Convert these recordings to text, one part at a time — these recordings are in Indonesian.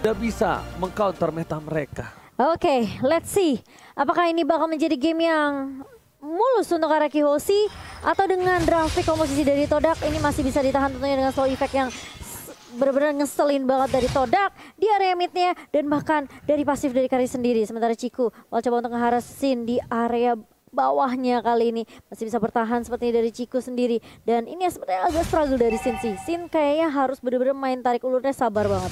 tidak bisa mengcounter meta mereka. Oke, let's see. Apakah ini bakal menjadi game yang mulus untuk Araki Hoshi atau dengan drastik komposisi dari Todak ini masih bisa ditahan tentunya dengan slow effect yang benar-benar ngeselin banget dari Todak di area midnya dan bahkan dari pasif dari Kari sendiri. Sementara Ciku coba untuk ngeharas Sin di area bawahnya kali ini masih bisa bertahan seperti dari Ciku sendiri, dan ini sebenarnya agak struggle dari Sin sih. Sin kayaknya harus benar-benar main tarik ulurnya sabar banget.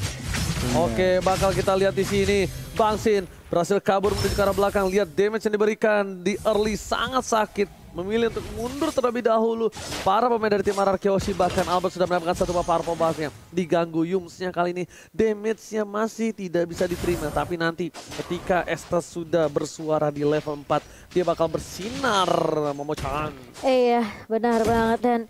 Oke, bakal kita lihat di sini Bang Sin berhasil kabur menuju ke arah belakang. Lihat damage yang diberikan di early sangat sakit. Memilih untuk mundur terlebih dahulu. Para pemain dari tim Araki Hoshi, bahkan Albert sudah mendapatkan satu buah powerful buff-nya. Diganggu Yumsnya kali ini. Damage-nya masih tidak bisa diterima. Tapi nanti ketika Estes sudah bersuara di level 4, dia bakal bersinar, Momo-chan. Iya, benar banget. Dan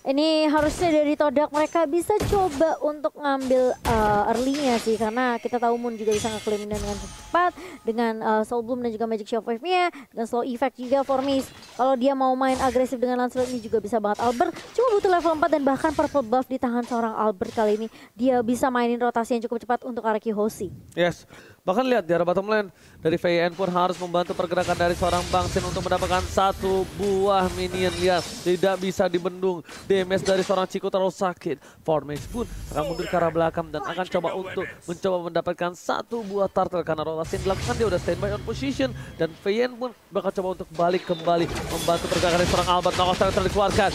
ini harusnya dari Todak mereka bisa coba untuk ngambil early-nya sih. Karena kita tahu Moon juga bisa nge-claim dengan cepat. Dengan Soul Bloom dan juga Magic Shockwave-nya. Dengan slow effect juga for Miss. Kalau dia mau main agresif dengan Lancelot ini juga bisa banget. Albert cuma butuh level 4 dan bahkan purple buff di tangan seorang Albert kali ini. Dia bisa mainin rotasi yang cukup cepat untuk Araki Hoshi. Yes. Bahkan lihat di arah bottom lane dari VN pun harus membantu pergerakan dari seorang Bang Sin untuk mendapatkan satu buah minion. Lihat, tidak bisa dibendung. Damage dari seorang Ciku terlalu sakit. Formage pun akan mundur ke arah belakang dan akan coba untuk mencoba mendapatkan satu buah turtle karena rotasi yang dilakukan dia udah standby on position, dan VN pun bakal coba untuk balik kembali membantu pergerakan dari seorang Albert. Knockout yang dikeluarkan.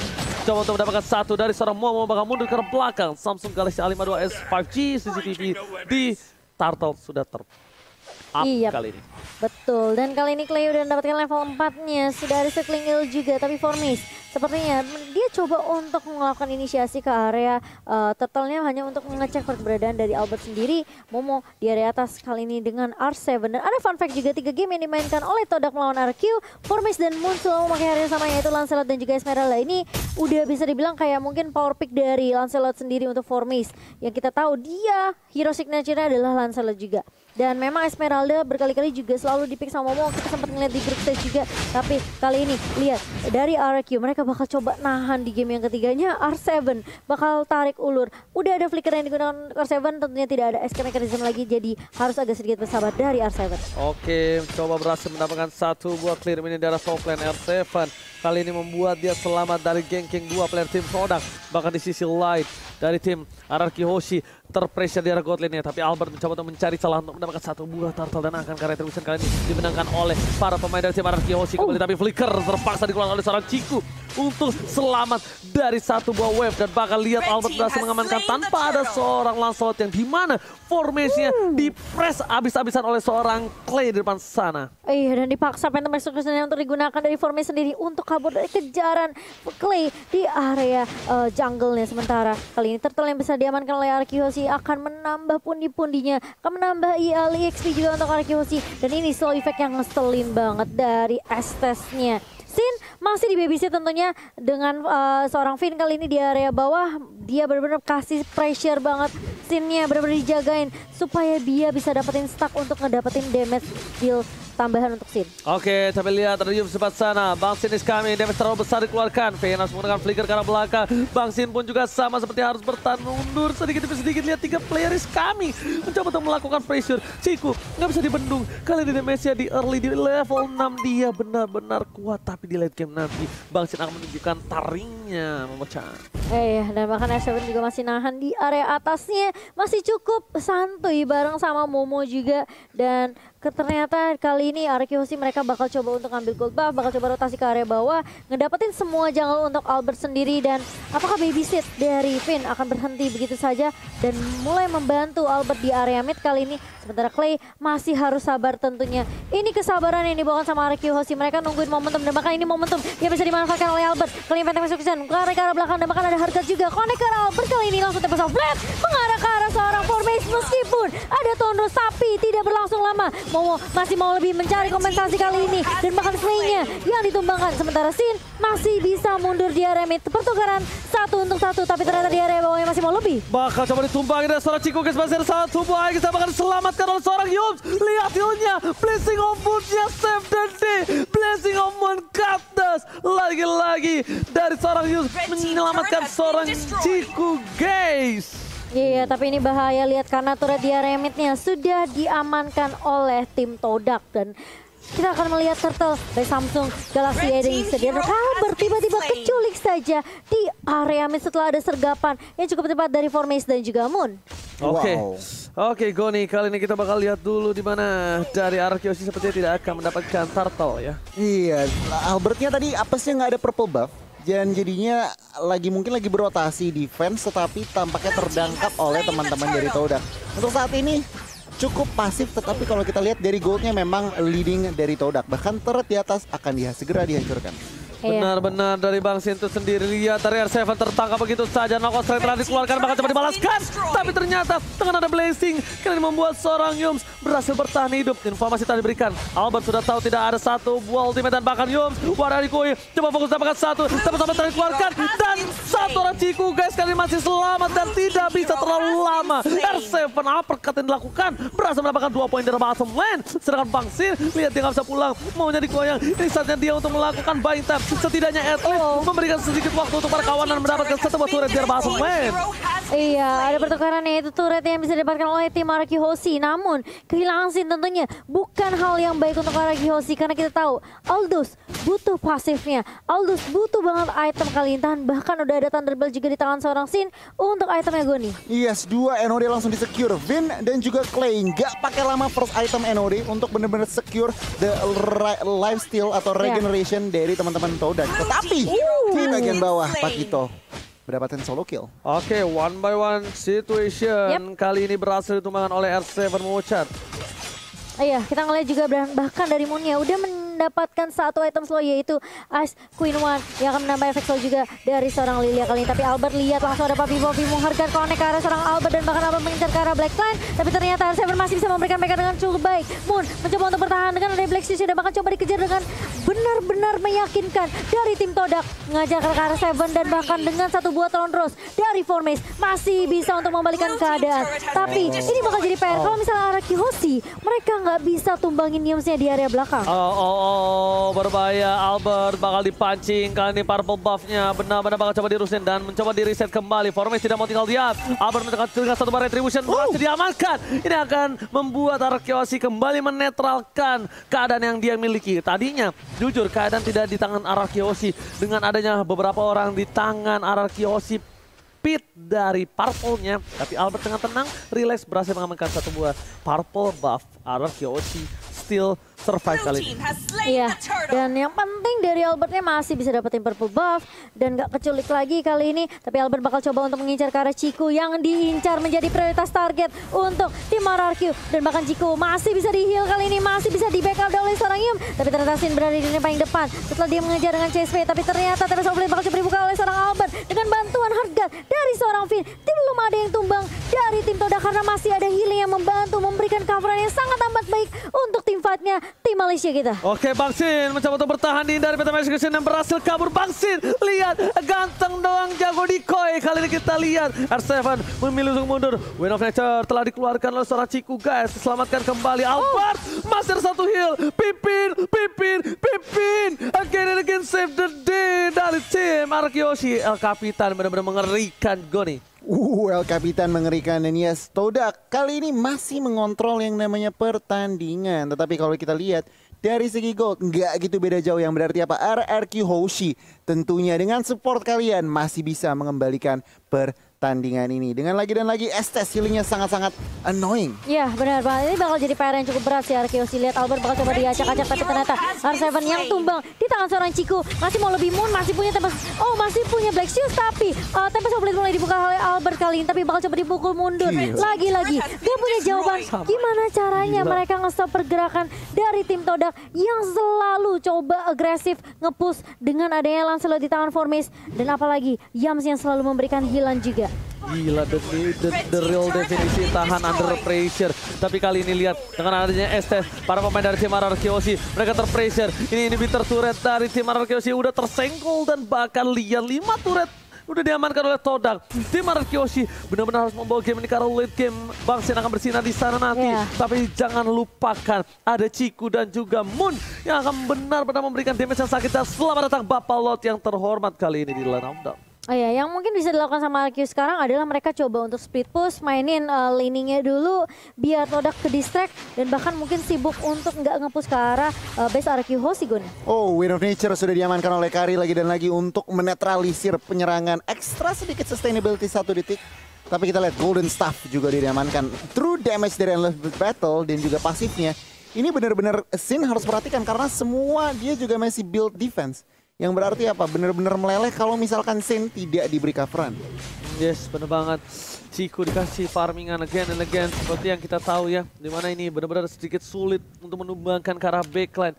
Coba untuk mendapatkan satu dari seorang Momo, bakal mundur ke arah belakang. Samsung Galaxy A52s 5G CCTV di Turtle sudah up kali ini. Betul, dan kali ini Clay udah mendapatkan level 4-nya. Sudah ada Circling Hill juga, tapi Formis sepertinya dia coba untuk melakukan inisiasi ke area turtle-nya hanya untuk mengecek keberadaan dari Albert sendiri. Momo di area atas kali ini dengan R7. Dan ada fun fact juga, 3 game yang dimainkan oleh Todak melawan RQ, Formis dan Moon selalu memakai area sama, yaitu Lancelot dan juga Esmeralda. Ini udah bisa dibilang kayak mungkin power pick dari Lancelot sendiri untuk Formis. Yang kita tahu dia hero signature-nya adalah Lancelot juga. Dan memang Esmeralda berkali-kali juga selalu di-pick sama Momo. Kita sempat ngeliat di group stage juga. Tapi kali ini lihat dari RQ mereka bakal coba nahan di game yang ketiganya. R7 bakal tarik ulur. Udah ada flicker yang digunakan R7, tentunya tidak ada escape mechanism lagi. Jadi harus agak sedikit bersabar dari R7. Oke, coba berhasil mendapatkan satu buah clear mini dari top lane R7. Kali ini membuat dia selamat dari ganking 2 player tim Todak. Bahkan di sisi lain dari tim Araki Hoshi terpressure di arah god lane-nya, tapi Albert mencoba untuk mencari celah untuk mendapatkan satu buah turtle, dan akan karya retribution kali ini dimenangkan oleh para pemain dari tim Araki Hoshi kembali. Tapi flicker terpaksa dikeluarkan oleh seorang Ciku untuk selamat dari satu buah wave, dan bakal lihat Albert berhasil mengamankan tanpa ada seorang Lancelot yang dimana formasinya di-press abis-abisan oleh seorang Clay di depan sana. Iya, dan dipaksa Phantom Execution untuk digunakan dari formasi sendiri untuk kabur dari kejaran Clay di area jungle-nya. Sementara kali ini turtle yang bisa diamankan oleh Araki Hoshi akan menambah pundi-pundinya, akan menambah EXP juga untuk Araki Hoshi. Dan ini slow effect yang ngeselin banget dari Estes-nya. Sin masih di babysit tentunya dengan seorang Finn kali ini di area bawah. Dia benar-benar kasih pressure banget. Sinnya benar-benar dijagain supaya dia bisa dapetin stack untuk ngedapetin damage deal tambahan untuk Sin. Oke, tapi lihat ada Yum sebelah sana. Bang Sin is coming, damage terlalu besar dikeluarkan. VN harus menggunakan flicker ke arah belakang. Bang Sin pun juga sama seperti harus bertahan mundur sedikit demi sedikit. Lihat 3 player is coming, mencoba untuk melakukan pressure. Ciku nggak bisa dibendung. Kali ini damage-nya di early di level 6 dia benar-benar kuat, tapi di late game nanti Bang Sin akan menunjukkan taringnya memecah. Dan bahkan R7 juga masih nahan di area atasnya, masih cukup santuy bareng sama Momo juga. Dan ternyata kali ini Araki Hoshi mereka bakal coba untuk ambil gold buff, bakal coba rotasi ke area bawah, ngedapetin semua jungle untuk Albert sendiri. Dan apakah babysit dari Finn akan berhenti begitu saja dan mulai membantu Albert di area mid kali ini. Sementara Clay masih harus sabar tentunya. Ini kesabaran yang dibawakan sama Araki Hoshi. Mereka nungguin momentum, dan bahkan ini momentum yang bisa dimanfaatkan oleh Albert. Kali ini Phantom Execution ke arah belakang, dan bahkan ada harga juga. Connect ke arah Albert kali ini langsung tembak flat mengarah ke arah seorang formation, meskipun ada Tondros tapi tidak berlangsung lama. Momo masih mau lebih mencari kompensasi kali ini, dan bahkan Clay-nya yang ditumbangkan. Sementara Sin masih bisa mundur di area mid. Pertukaran 1 untuk 1, tapi ternyata di area bawahnya masih mau lebih. Bakal coba ditumbangin dari seorang Ciku, guys. Masih ada satu buah yang bisa bakal diselamatkan oleh seorang Yums. Lihat heal-nya, Blessing of Moon-nya save the day. Blessing of Moon Cactus lagi-lagi dari seorang Yums menyelamatkan seorang Ciku, guys. Iya, tapi ini bahaya lihat karena turret di area mid-nya sudah diamankan oleh tim Todak dan kita akan melihat turtle dari Samsung Galaxy Edge dan Albert tiba-tiba keculik saja di area mid setelah ada sergapan yang cukup tepat dari Formase dan juga Moon. Oke, Goni, kali ini kita bakal lihat dulu di mana dari Arkeosi sepertinya tidak akan mendapatkan turtle ya. Iya, Albertnya tadi apesnya nggak ada purple buff. Dan jadinya mungkin lagi berotasi defense tetapi tampaknya terdangkap oleh teman-teman dari Todak. Untuk saat ini cukup pasif tetapi kalau kita lihat dari goldnya memang leading dari Todak. Bahkan turret di atas akan segera dihancurkan. Benar-benar dari Bang Sin itu sendiri. Lihat dari R7 tertangkap begitu saja. Knockout strike telah dikeluarkan, bahkan coba dibalaskan. Tapi ternyata dengan ada blessing kali ini membuat seorang Yums berhasil bertahan hidup. Informasi telah diberikan. Albert sudah tahu tidak ada satu buah ultimate dan bahkan Yums Warari Koi coba fokus dapatkan satu. Sama-sama telah dikeluarkan. Dan satu orang Ciku guys kali ini masih selamat dan tidak bisa terlalu lama. R7 uppercut yang dilakukan berhasil mendapatkan 2 poin dari bottom lane. Sedangkan Bang Sin lihat dia nggak bisa pulang. Maunya dikoyang. Ini saatnya dia untuk melakukan buying time. Setidaknya at least memberikan sedikit waktu untuk para kawanan mendapatkan satu buah turret biar bottom lane. Iya, ada pertukaran yaitu turret yang bisa didapatkan oleh tim Araki Hoshi. Namun kehilangan Sin tentunya bukan hal yang baik untuk Araki Hoshi karena kita tahu Aldous butuh pasifnya. Aldous butuh banget item kali ini. Bahkan udah ada Thunderbolt juga di tangan seorang Sin untuk itemnya Goni. Yes, 2 NOD langsung di secure. Vin dan juga Clay nggak pakai lama first item NOD untuk benar-benar secure the lifesteal atau regeneration dari teman-teman Todak. Tetapi di bagian bawah Pakito mendapatkan solo kill. Oke, one by one situation. Kali ini berhasil ditumbangkan oleh R7 Mochar. Iya, kita ngeliat juga bahkan dari Moonnya udah mendapatkan satu item slow yaitu Ice Queen One yang akan menambah efek slow juga dari seorang Lilia kali ini. Tapi Albert lihat langsung ada Papi menghargai connect ke arah seorang Albert dan bahkan Albert mengincar ke arah Blackline. Tapi ternyata R7 masih bisa memberikan mereka dengan cukup baik. Moon mencoba untuk bertahan dengan ada Black Stitch dan bahkan coba dikejar dengan benar-benar meyakinkan dari tim Todak. Mengajar ke arah R7 dan bahkan dengan satu buah Throne Rose dari Formase masih bisa untuk membalikan keadaan. Tapi ini bakal jadi PR kalau misalnya Araki Hoshi mereka nggak bisa tumbangin Yumsnya di area belakang. Berbahaya. Albert bakal dipancing. Kali ini purple buff-nya benar-benar bakal coba dirusin dan mencoba di reset kembali. Formase tidak mau tinggal diam. Albert dengan satu bar retribution berhasil diamankan. Ini akan membuat Araki Hoshi kembali menetralkan keadaan yang dia miliki. Tadinya jujur keadaan tidak di tangan Araki Hoshi. Dengan adanya beberapa orang di tangan Araki Hoshi pit dari purple-nya. Tapi Albert dengan tenang, relax berhasil mengamankan satu buah purple buff. Araki Hoshi still survive kali ini. Iya, dan yang penting dari Albertnya masih bisa dapetin purple buff dan gak keculik lagi kali ini. Tapi Albert bakal coba untuk mengincar ke arah Ciku yang diincar menjadi prioritas target untuk tim RRQ. Dan bahkan Ciku masih bisa di-heal kali ini, masih bisa di-backup oleh seorang Yum. Tapi ternyata Sin berada di paling depan setelah dia mengejar dengan CSP. Tapi ternyata Tempest of Blade bakal coba dibuka oleh seorang Albert dengan bantuan harga dari seorang Finn. Belum ada yang tumbang dari tim Todak karena masih ada healing yang membantu memberikan coveran yang sangat amat baik untuk tim fight-nya tim Malaysia kita. Oke, Bang Sin mencoba untuk bertahan di dari Peta Execution dan berhasil kabur. Bang Sin, lihat ganteng doang jago decoy. Kali ini kita lihat R7 memilih untuk mundur. Wind of Nature telah dikeluarkan oleh seorang Ciku guys. Selamatkan kembali Albert. Masih ada satu heal. Pipin. Again and again save the day dari tim Araki Hoshi. El Capitan benar-benar mengerikan Goni. El Capitan mengerikan dan yes, Todak kali ini masih mengontrol yang namanya pertandingan. Tetapi kalau kita lihat dari segi gold nggak gitu beda jauh, yang berarti apa? RRQ Hoshi tentunya dengan support kalian masih bisa mengembalikan pertandingan ini. Dengan lagi dan lagi Estes healingnya sangat-sangat annoying. Iya benar banget, ini bakal jadi PR yang cukup berat sih Araki Hoshi. Lihat Albert bakal coba diacak-acak tapi ternyata R7 yang tumbang di tangan seorang Ciku. Masih mau lebih Moon, masih punya Tempest, masih punya Black Shield tapi Tempest of Blade mulai dibuka oleh Albert kali ini. Tapi bakal coba dipukul mundur. Lagi-lagi gak punya jawaban gimana caranya mereka nge-stop pergerakan dari tim Todak yang selalu coba agresif nge-push dengan adanya Lancelot di tangan Formase. Dan apalagi Yams yang selalu memberikan healan juga. Gila, the real definisi tahan under pressure. Tapi kali ini lihat dengan adanya Estes, para pemain dari tim RRQ Hoshi mereka terpressure. Ini inhibitor turret dari tim RRQ Hoshi udah tersenggol dan bahkan lihat 5 turret udah diamankan oleh Todak. Tim RRQ Hoshi benar-benar harus membawa game ini karena late game Bang Sin akan bersinar di sana nanti. Tapi jangan lupakan ada Ciku dan juga Moon yang akan benar-benar memberikan damage yang sakit. Dan selamat datang Bapak Lot yang terhormat kali ini di line up. Oh ya, yang mungkin bisa dilakukan sama RQ sekarang adalah mereka coba untuk split push, mainin laningnya dulu biar Todak ke distract dan bahkan mungkin sibuk untuk nggak nge-push ke arah base RQ Hosigon. Oh, Wind of Nature sudah diamankan oleh Kari lagi dan lagi untuk menetralisir penyerangan ekstra sedikit sustainability 1 detik. Tapi kita lihat Golden Staff juga diamankan. True damage dari Endless Battle dan juga pasifnya. Ini benar-benar Sin harus perhatikan karena semua dia juga masih build defense. Yang berarti apa? Benar-benar meleleh kalau misalkan Sin tidak diberi coveran. Yes, bener banget. Ciku dikasih farmingan again and again. Seperti yang kita tahu ya. Dimana ini benar-benar sedikit sulit untuk menumbangkan ke arah backline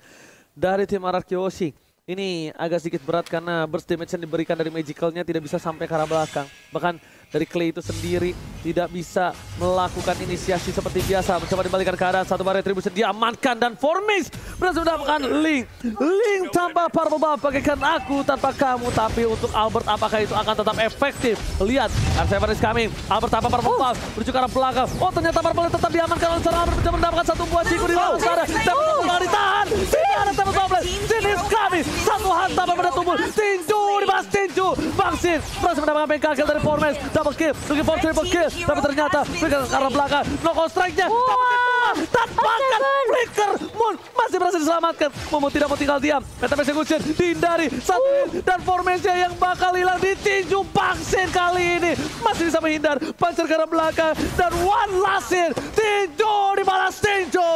dari tim RRQ Hoshi. Ini agak sedikit berat karena burst damage yang diberikan dari magicalnya tidak bisa sampai ke arah belakang. Bahkan dari Clay itu sendiri tidak bisa melakukan inisiasi seperti biasa. Mencoba dibalikan ke arah satu bar retribution diamankan dan Formis berhasil mendapatkan Link. Link tanpa purple buff bagaikan aku tanpa kamu. Tapi untuk Albert apakah itu akan tetap efektif? Lihat, R7 is coming. Albert tanpa purple buff menuju ke arah belakang. Oh ternyata purple tetap diamankan oleh seorang Albert mencoba mendapatkan satu buah Ciku di dalam sana. Dapat ditahan. Tidak ada tembak double. Sin is coming. Satu hantam pada tubuh. Tinju dibahas Tinju. Bangsin berhasil mendapatkan pengkakil dari Formis. Double kill, looking for triple kill. Tapi ternyata Flicker ke arah belakang. Knockout strike-nya. Tampakan Flicker. Moon masih berhasil diselamatkan. Momo tidak mau tinggal diam. Meta execution dihindari. Satu hit dan Formis-nya yang bakal hilang ditinju. Bangsin kali ini masih bisa menghindar. Pancer ke arah belakang. Dan one last hit. Tinju dibalas Tinju.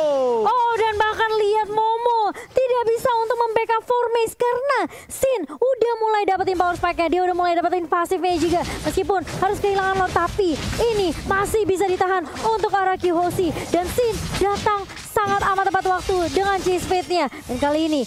Oh dan bahkan lihat Momo tidak bisa untuk membackup Formis karena Sin udah mulai dapetin power spike-nya. Dia udah mulai dapetin pasifnya juga. Meskipun harus kehilangan Lord tapi ini masih bisa ditahan untuk RRQ Hoshi. Dan Sin datang sangat amat tepat waktu dengan chase fate-nya. Dan kali ini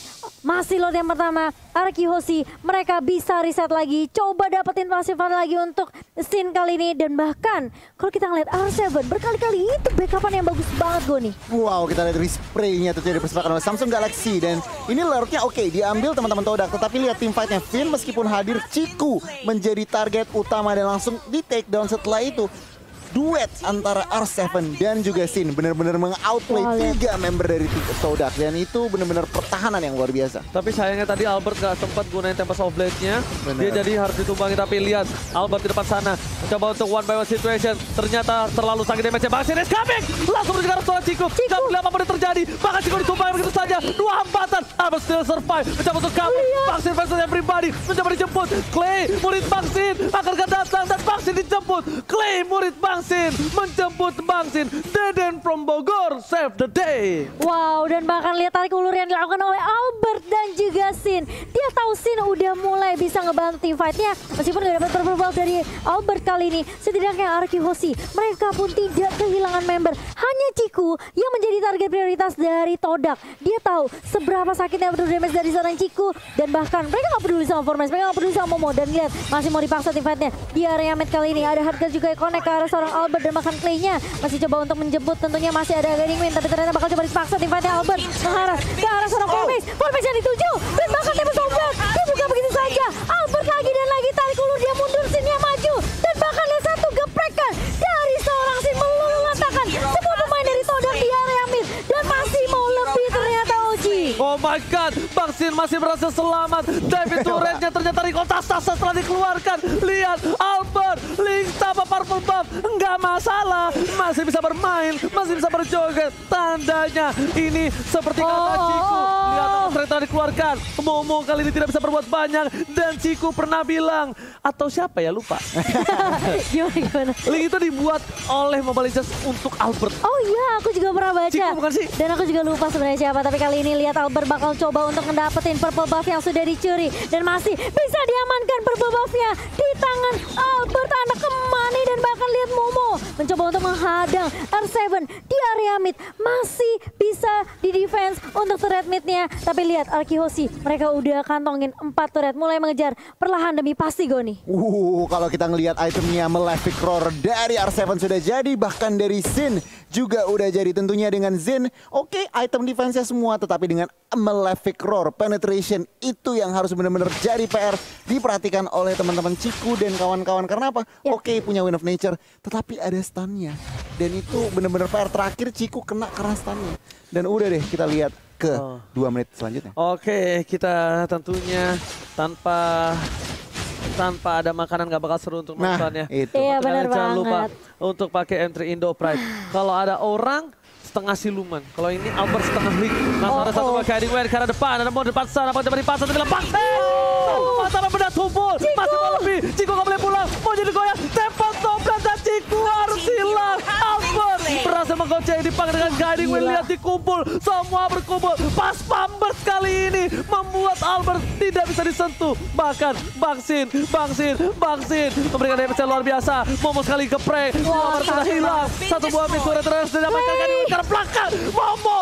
masih Lord yang pertama RRQ Hoshi. Mereka bisa reset lagi. Coba dapetin pasifan lagi untuk Sin kali ini. Dan bahkan kalau kita ngeliat R7 berkali-kali itu backupan yang bagus banget Goni. Wow, kita lihat respray-nya tuh dipersembahkan oleh Samsung Galaxy. Dan ini Lordnya oke, diambil teman-teman Todak. Tetapi lihat tim fight-nya Finn meskipun hadir, Ciku menjadi target utama dan langsung di take down setelah itu. Duet antara R7 dan juga Sin benar-benar meng-outplay 3 member dari Todak. Dan itu benar-benar pertahanan yang luar biasa. Tapi sayangnya tadi Albert gak sempat gunain Tempest of Blade-nya. Dia jadi harus ditumbangi. Tapi lihat Albert di depan sana mencoba untuk one by one situation. Ternyata terlalu sakit damage-nya. Bangsin is coming. Langsung menuju ke arah seorang Ciku. Gak boleh apapun yang terjadi. Bahkan Ciku ditumbangi begitu saja. 2 hambatan. Albert still survive. Mencoba untuk kabur. Bangsin versus everybody. Mencoba dijemput. Clay murid Bangsin akan datang. Dan Bangsin dijemput. Clay murid Bangsin menjemput Bangsin. Deden from Bogor save the day. Wow, dan bahkan lihat tarik ulur yang dilakukan oleh Albert dan juga Sin. Dia tahu Sin udah mulai bisa ngebantu tim fight-nya. Meskipun udah dapat purple buff dari Albert kali ini, setidaknya RRQ Hoshi mereka pun tidak kehilangan member. Hanya Ciku yang menjadi target prioritas dari Todak. Dia tahu seberapa sakitnya berdua damage dari seorang Ciku. Dan bahkan mereka gak peduli sama Formis, mereka gak peduli sama Momo. Dan lihat masih mau dipaksa tim fight-nya. Di area mid kali ini ada Hardcore juga yang connect ke arah seorang Albert dan bahkan Clay-nya masih coba untuk menjemput, tentunya masih ada Guiding Wind, tapi ternyata bakal coba dipaksa tim fight-nya. Albert mengharap ke arah seorang Formis yang dituju dan bahkan Tempest of Blade dibuka begitu saja. Albert lagi dan lagi tarik ulur, dia mundur, Sin-nya maju dan bahkan lihat satu geprekan dari seorang Sin meluluh-lantakan semua pemain dari Todak di area mid dan masih mau lebih ternyata Oji. Oh my god, Bangsin masih berhasil selamat. David turretnya ternyata recall tas-tasan setelah dikeluarkan. Lihat Albert, Link tanpa purple buff, enggak masalah, masih bisa bermain, masih bisa berjoget. Tandanya ini seperti kata Ciku. Lihat turret telah dikeluarkan. Momo kali ini tidak bisa berbuat banyak dan Ciku pernah bilang, atau siapa ya lupa. Gimana? Link itu dibuat oleh Mobile Legends untuk Albert. Oh iya, aku juga pernah baca. Ciku bukan sih? Dan aku juga lupa sebenarnya siapa. Tapi kali ini lihat Albert bakal coba untuk ngedapetin purple buff yang sudah dicuri. Dan masih bisa diamankan purple buff-nya di tangan Albert, anak kemani. Dan bahkan lihat Momo mencoba untuk menghadang R7 di area mid. Masih bisa di defense untuk turret mid-nya. Tapi lihat RRQ Hoshi, mereka udah kantongin 4 turret. Mulai mengejar perlahan demi pasti Goni. Kalau kita ngelihat itemnya Malefic Roar dari R7 sudah jadi, bahkan dari Sin juga udah jadi. Tentunya dengan Zen, oke, item defense-nya semua, tetapi dengan Malefic Roar penetration itu yang harus benar-benar jadi PR diperhatikan oleh teman-teman Ciku dan kawan-kawan. Karena apa? Ya. Oke, punya Wind of Nature, tetapi ada stun-nya. Dan itu benar-benar PR terakhir Ciku kena karena stun-nya. Dan udah deh, kita lihat ke 2 menit selanjutnya. Oke, kita tentunya tanpa tanpa ada makanan nggak bakal seru untuk Nah, nontonnya. itu. Iya, Makanya benar jangan lupa banget. untuk pakai entry Indo Pride. Kalau ada orang setengah siluman. Kalau ini Albert setengah ring. Langsung ada satu pakai Guiding Wind ke arah depan. Ada mau depan sana, mau di pasar, tapi lepas. Mata benda tumpul. Masih mau lebih. Ciko nggak boleh pulang. Mau jadi goyang. Tempat toplet dan Ciko harus hilang. Albert berhasil menggocek dipakai dengan Guiding Wind. Lihat dikumpul. Semua berkumpul. Pas Pambers kali ini membuat Albert tidak bisa disentuh. Bahkan Bangsin memberikan damage yang luar biasa. Momo sekali geprek. Albert sudah hilang. Satu buah Misura terus didapatkan Guiding Wind karena belakang. Momo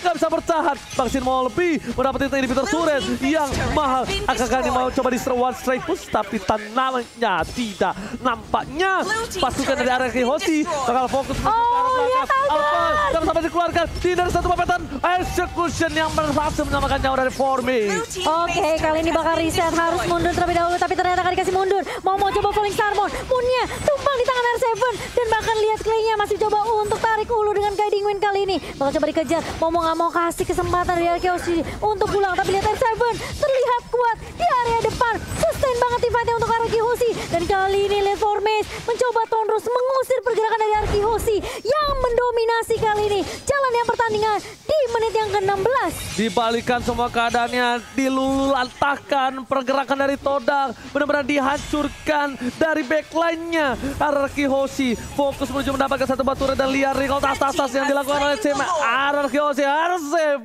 nggak bisa bertahan. Bangsin mau lebih mendapatkan inhibitor turret yang mahal. Akankah ini mau coba di one straight push, tapi tanamnya tidak. Nampaknya pasukan dari area Hoshi bakal fokus menuju ke arah belakang. Albert dapat sampai dikeluarkan. Tidak ada satu papetan execution yang berhasil menyelamatkan nyawa dari Formi. Oke, kali ini bakal reset, harus mundur terlebih dahulu, tapi ternyata gak dikasih mundur. Mau coba Falling Starmon, Moonnya tumpang di tangan R7, dan bahkan lihat Clay-nya masih coba untuk tarik ulu dengan Guiding Wind kali ini. Bakal coba dikejar, Momo gak mau kasih kesempatan dari Arkeoshi untuk pulang, tapi lihat R7 terlihat kuat di area depan. Sustain banget teamfight-nya untuk Arkeoshi, dan kali ini lihat Formes mencoba terus mengusir pergerakan dari Arkeoshi yang mendominasi kali ini jalannya pertandingan di menit yang ke-16. Dibalikan semua keadaannya, dilulantahkan pergerakan dari Todak, benar-benar dihancurkan dari backline-nya. Ararki Hoshi fokus menuju mendapatkan satu batu dan liar recall tas-tas yang dilakukan oleh tim Ararki Hoshi. R7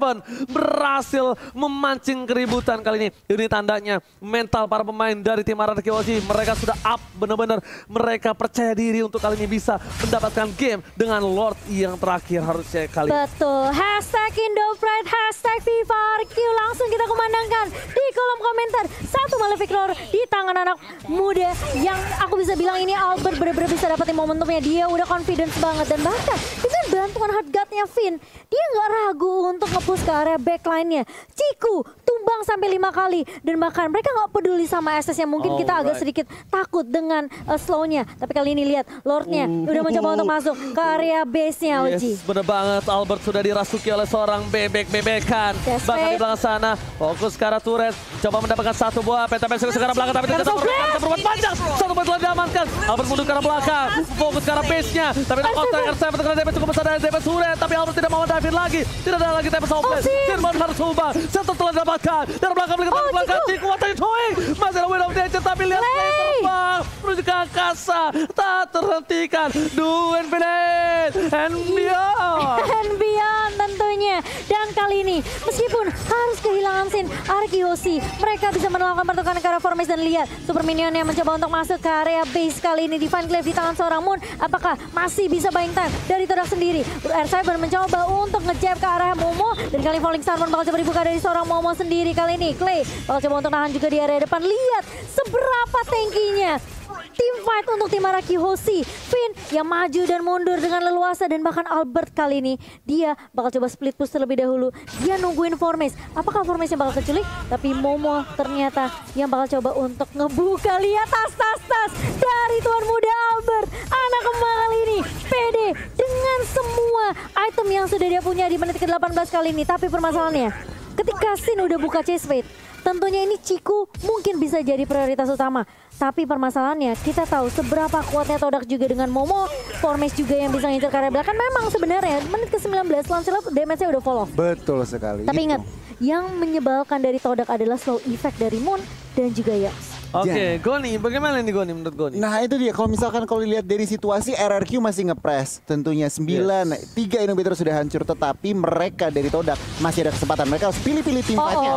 berhasil memancing keributan kali ini. Ini tandanya mental para pemain dari tim Ararki Hoshi, mereka sudah up benar-benar. Mereka percaya diri untuk kali ini bisa mendapatkan game dengan Lord yang terakhir harusnya kali ini. Betul, hashtag Indopride, hashtag FIFA RQ langsung kita kumandangkan di kolom komentar. Satu Malefic Roar di tangan anak muda yang aku bisa bilang ini Albert benar-benar bisa dapetin momentumnya. Dia udah confidence banget dan bahkan dengan bantuan hard guard-nya Finn, dia nggak ragu untuk nge-push ke area backline-nya. Ciku tumbang sampai 5 kali dan bahkan mereka nggak peduli sama SS-nya. Mungkin kita agak sedikit takut dengan slow-nya, tapi kali ini lihat Lord-nya udah mencoba untuk masuk ke area base-nya, Oji. Yes, bener banget. Albert sudah dirasuki oleh seorang bebek-bebekan. Bahkan di belakang sana, fokus ke arah turret. Coba mendapatkan satu buah PTP ke arah belakang, tapi tidak berbuat panjang. Satu buah telah diamankan. Albert mundur ke arah belakang, fokus ke arah base-nya. Tapi knock-out R7 terkena damage cukup besar dari damage turret. Tapi Albert tidak mau dive lagi. Tidak ada lagi damage outplay. Firman harus ubah. Satu telah didapatkan. Dari belakang, belakang. Ciku, what are you doing? Masih ada Wind of Nature, tapi lihat play terbang menuju ke angkasa. Tak terhentikan. Do infinite and beyond. And beyond tentunya. Dan kali ini meskipun harus kehilangan Sin Arkeoshi, mereka bisa melakukan pertukaran ke arah Formes dan lihat Super Minion yang mencoba untuk masuk ke area base kali ini. Divine Glaive di tangan seorang Moon. Apakah masih bisa buying time dari Todak sendiri? R7 mencoba untuk ngejab ke arah Momo dan kali Falling Starmon bakal coba dibuka dari seorang Momo sendiri. Kali ini Clay bakal coba untuk nahan juga di area depan. Lihat seberapa tankinya tim fight untuk tim Ararki Hoshi. Finn yang maju dan mundur dengan leluasa dan bahkan Albert kali ini dia bakal coba split push terlebih dahulu. Dia nungguin Formes. Apakah Formes yang bakal keculik? Tapi Momo ternyata yang bakal coba untuk ngebuka. Lihat tas dari tuan muda Albert. Anak kembang kali ini pede dengan semua item yang sudah dia punya di menit ke-18 kali ini. Tapi permasalahannya ketika Sin udah buka chase fate, tentunya ini Ciku mungkin bisa jadi prioritas utama. Tapi permasalahannya kita tahu seberapa kuatnya Todak juga dengan Momo. Formes juga yang bisa ngincer karya belakang. Memang sebenarnya menit ke-19 Lancelot damage-nya udah fall off. Betul sekali. Tapi ingat, yang menyebalkan dari Todak adalah slow effect dari Moon dan juga Yox. Oke, Goni, bagaimana nih Goni menurut Goni? Nah itu dia, kalau misalkan kalau dilihat dari situasi RRQ masih ngepres tentunya 9, 3 inhibitor sudah hancur, tetapi mereka dari Todak masih ada kesempatan, mereka harus pilih-pilih tim fight-nya.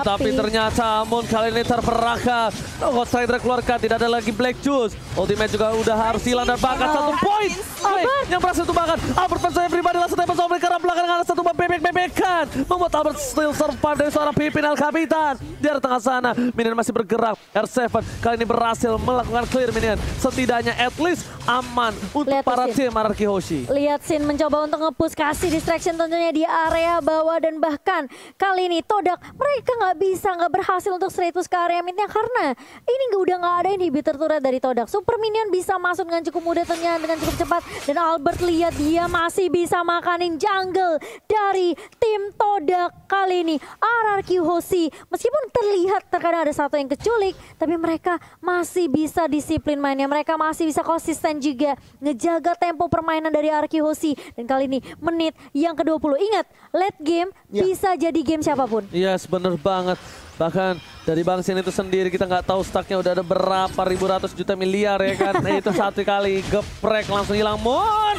Tapi ternyata Moon kali ini terperangkap. Ghost Rider keluarkan, tidak ada lagi Black Juice. Ultimate juga udah harus hilang dan bahkan satu poin. Yang berhasil tumbangkan. Albert percaya pribadi langsung tembak soal karena belakang ada satu bebek-bebekan. Membuat Albert still survive dari seorang pimpin El Capitan. Di tengah sana, Minion masih bergerak. R7 R7 kali ini berhasil melakukan clear minion. Setidaknya at least aman untuk Lihat para Sin. tim RRQ Hoshi. Lihat Sin mencoba untuk nge-push, kasih distraction tentunya di area bawah, dan bahkan kali ini Todak mereka nggak berhasil untuk straight push ke area midnya karena ini udah nggak ada inhibitor turret dari Todak. Super minion bisa masuk dengan cukup mudah tentunya, dengan cukup cepat, dan Albert lihat dia masih bisa makanin jungle dari tim Todak kali ini. RRQ Hoshi meskipun terlihat terkadang ada satu yang keculik, tapi mereka masih bisa disiplin mainnya, mereka masih bisa konsisten juga ngejaga tempo permainan dari RRQ Hoshi. Dan kali ini menit yang ke-20, ingat late game bisa jadi game siapapun. Yes, bener banget. Bahkan dari Bang Sin itu sendiri kita nggak tahu stacknya udah ada berapa ribu ratus juta miliar ya kan. Itu satu kali geprek langsung hilang. Moon!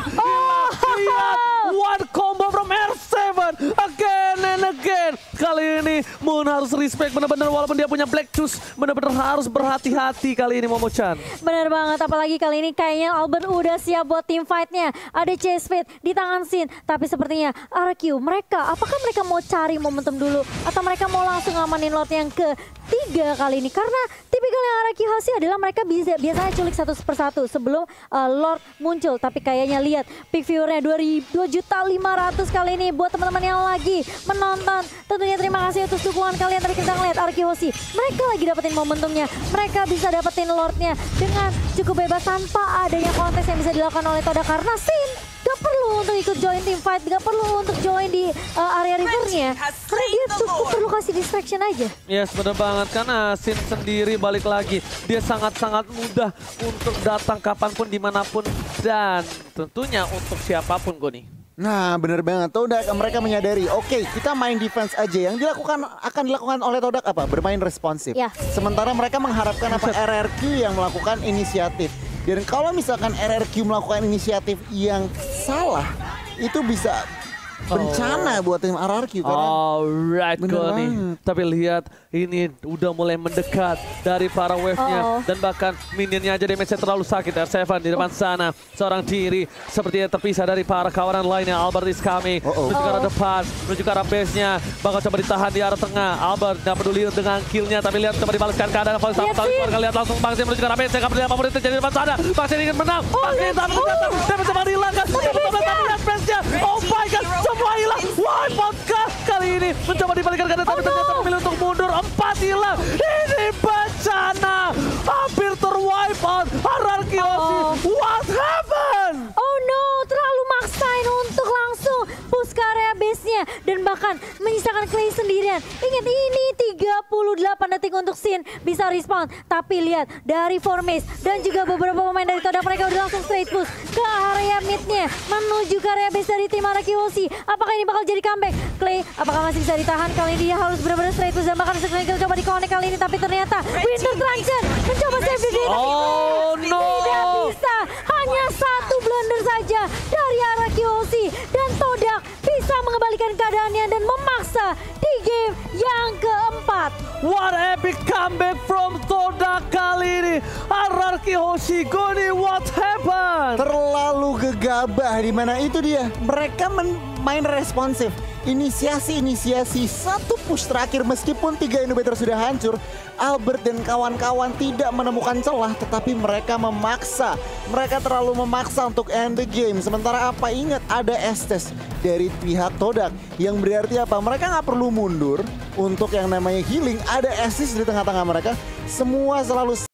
Lihat, one combo from R7 again and again. Kali ini Moon harus respect bener-bener, walaupun dia punya Black Juice, bener-bener harus berhati-hati kali ini Momo-chan. Bener banget, apalagi kali ini kayaknya Albert udah siap buat team fight-nya. Ada chase fade di tangan Sin, tapi sepertinya RRQ apakah mereka mau cari momentum dulu atau mereka mau langsung ngamanin lot yang ketiga kali ini? Karena tipikalnya RRQ Hoshi adalah mereka biasanya culik satu persatu sebelum Lord muncul. Tapi kayaknya lihat pick viewernya 2.500.000 kali ini. Buat teman-teman yang lagi menonton, tentunya terima kasih atas dukungan kalian. Tadi kita ngeliat RRQ Hoshi, mereka lagi dapetin momentumnya, mereka bisa dapetin Lordnya dengan cukup bebas tanpa adanya kontes yang bisa dilakukan oleh Todak, karena Sin gak perlu untuk ikut join team fight, gak perlu untuk join di area rivernya, karena dia cukup perlu kasih distraction aja. Yes, bener banget, karena Sin sendiri balik lagi, dia sangat-sangat mudah untuk datang kapanpun, dimanapun, dan tentunya untuk siapapun Goni. Nah, bener banget. Todak mereka menyadari, oke, kita main defense aja. Yang akan dilakukan oleh Todak apa? Bermain responsif. Ya. Sementara mereka mengharapkan apa? RRQ yang melakukan inisiatif. Dan kalau misalkan RRQ melakukan inisiatif yang salah, itu bisa bencana buat tim RRQ. Alright Bener Goni. banget. Tapi lihat ini udah mulai mendekat dari para wave-nya. Dan bahkan minionnya aja damage-nya terlalu sakit. R7 di depan sana. Seorang diri sepertinya terpisah dari para kawanan lainnya. Albert is coming. Menuju ke arah depan. Menuju ke arah base-nya. Bakal coba ditahan di arah tengah. Albert gak peduli dengan kill-nya. Tapi lihat coba dibalaskan keadaan. Lihat langsung Bang Sin menuju ke arah base-nya. Gak peduli apapun itu jadi di depan sana. Bang Sin ingin menang. Bang Sin tapi ternyata damage coba dihilangkan. Tapi lihat base-nya. Oh my god. Semua hilang. Wipeout kali ini. Mencoba dibalikan keadaan. Tapi ternyata memilih untuk mundur. 4 hilang. Ini bencana. Hampir terwipeout. RRQ Hoshi. What happened? Oh no, terlalu maksain untuk langsung push ke area base-nya. Dan bahkan menyisakan Clay sendirian. Ingat ini 38 detik untuk Sin bisa respawn. Tapi lihat dari Formace dan juga beberapa pemain dari Todak, mereka udah langsung straight push ke area mid-nya. Menuju ke area base dari tim RRQ Hoshi. Apakah ini bakal jadi comeback? Clay apakah masih bisa ditahan? Kali ini dia harus benar-benar straight push dan bahkan coba di-connect kali ini. Tapi ternyata Winter Traction mencoba save the day. Oh no. Tidak bisa. Hanya satu blunder saja dari RRQ Hoshi. Dan Todak bisa mengembalikan keadaannya dan memaksa di game yang keempat. What epic comeback from Todak kali ini. RRQ Hoshi, Goni, what happened? Terlalu gegabah, di mana itu dia. Mereka main responsif. Inisiasi satu push terakhir, meskipun 3 inhibitor sudah hancur, Albert dan kawan-kawan tidak menemukan celah, tetapi mereka memaksa. Mereka terlalu memaksa untuk end the game. Sementara apa? Ingat, ada Estes dari pihak Todak, yang berarti apa? Mereka nggak perlu mundur untuk yang namanya healing. Ada assist di tengah-tengah mereka. Semua selalu